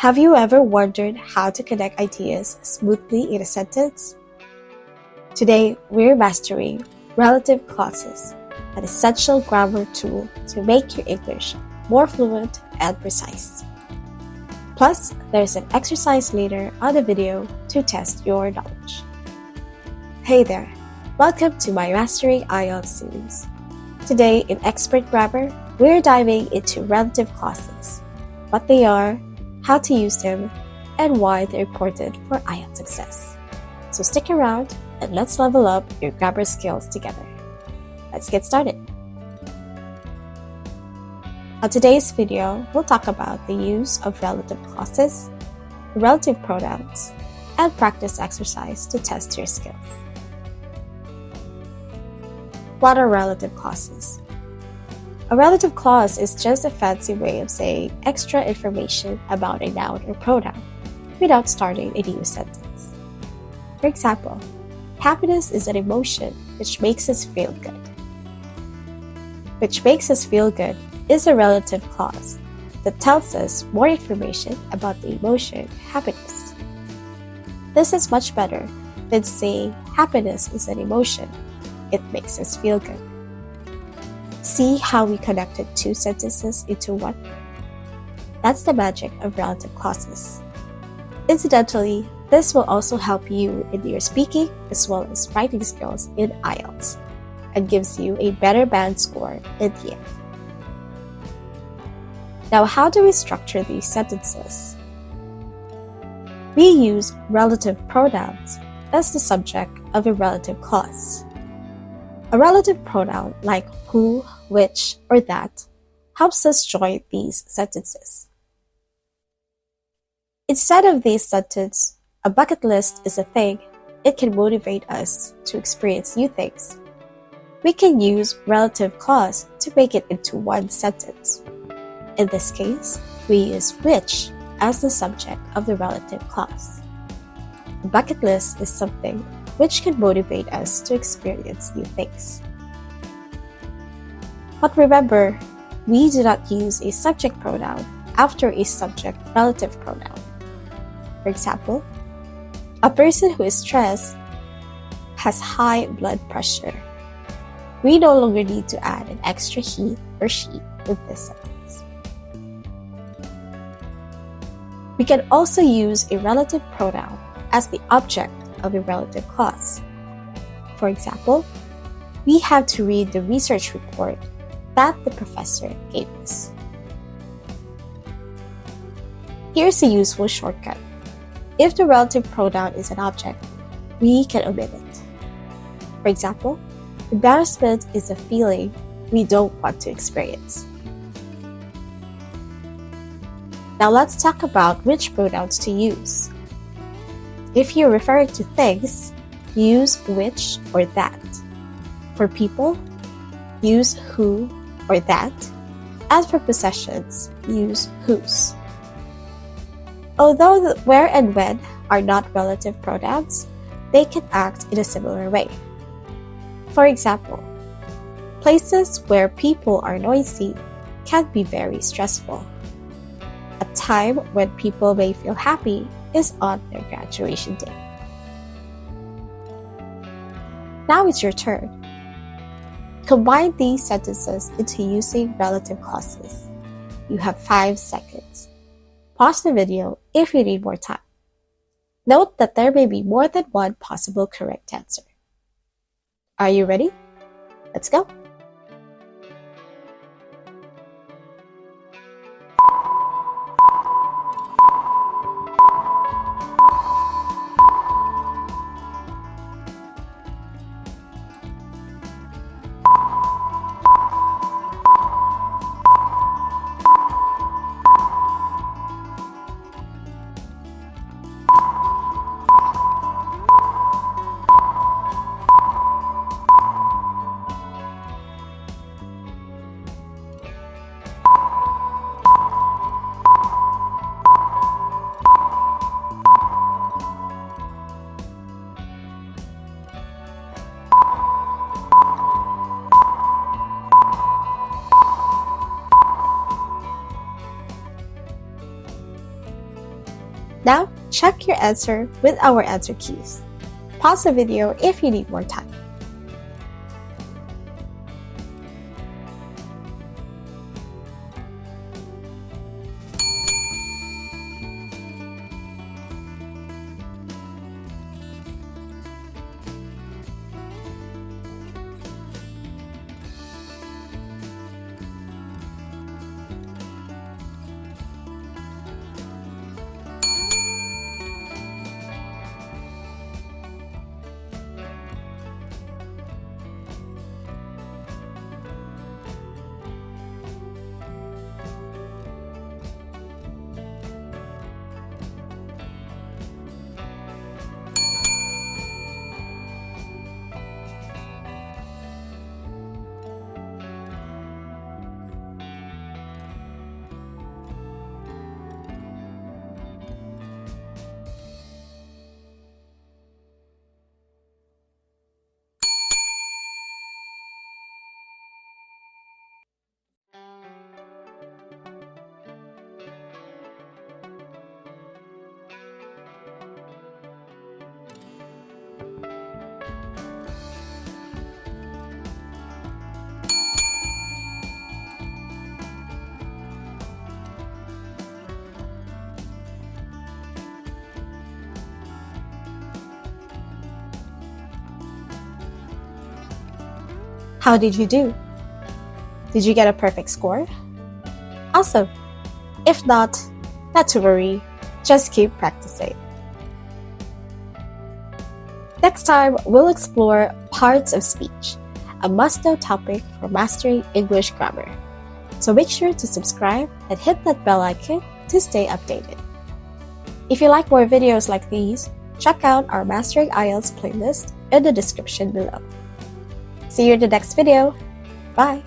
Have you ever wondered how to connect ideas smoothly in a sentence? Today, we're mastering relative clauses, an essential grammar tool to make your English more fluent and precise. Plus, there's an exercise later on the video to test your knowledge. Hey there, welcome to my Mastering IELTS series. Today in Expert Grammar, we're diving into relative clauses, what they are, how to use them, and why they're important for IELTS success. So stick around and let's level up your grammar skills together. Let's get started. On today's video, we'll talk about the use of relative clauses, relative pronouns, and practice exercise to test your skills. What are relative clauses? A relative clause is just a fancy way of saying extra information about a noun or pronoun without starting a new sentence. For example, happiness is an emotion which makes us feel good. Which makes us feel good is a relative clause that tells us more information about the emotion happiness. This is much better than saying happiness is an emotion. It makes us feel good. See how we connected two sentences into one? That's the magic of relative clauses. Incidentally, this will also help you in your speaking as well as writing skills in IELTS and gives you a better band score in the end. Now, how do we structure these sentences? We use relative pronouns as the subject of a relative clause. A relative pronoun like who, which, or that helps us join these sentences. Instead of this sentence, a bucket list is a thing, it can motivate us to experience new things. We can use relative clause to make it into one sentence. In this case, we use which as the subject of the relative clause. A bucket list is something which can motivate us to experience new things. But remember, we do not use a subject pronoun after a subject relative pronoun. For example, a person who is stressed has high blood pressure. We no longer need to add an extra he or she with this sentence. We can also use a relative pronoun as the object of a relative clause. For example, we have to read the research report that the professor gave us. Here's a useful shortcut. If the relative pronoun is an object, we can omit it. For example, embarrassment is a feeling we don't want to experience. Now let's talk about which pronouns to use. If you're referring to things, use which or that. For people, use who or that. As for possessions, use whose. Although the where and when are not relative pronouns, they can act in a similar way. For example, places where people are noisy can be very stressful. A time when people may feel happy is on their graduation day. Now it's your turn. Combine these sentences into using relative clauses. You have 5 seconds. Pause the video if you need more time. Note that there may be more than one possible correct answer. Are you ready? Let's go! Now, check your answer with our answer keys. Pause the video if you need more time. How did you do? Did you get a perfect score? Awesome! If not to worry, just keep practicing. Next time, we'll explore parts of speech, a must-know topic for mastering English grammar. So make sure to subscribe and hit that bell icon to stay updated. If you like more videos like these, check out our Mastering IELTS playlist in the description below. See you in the next video. Bye!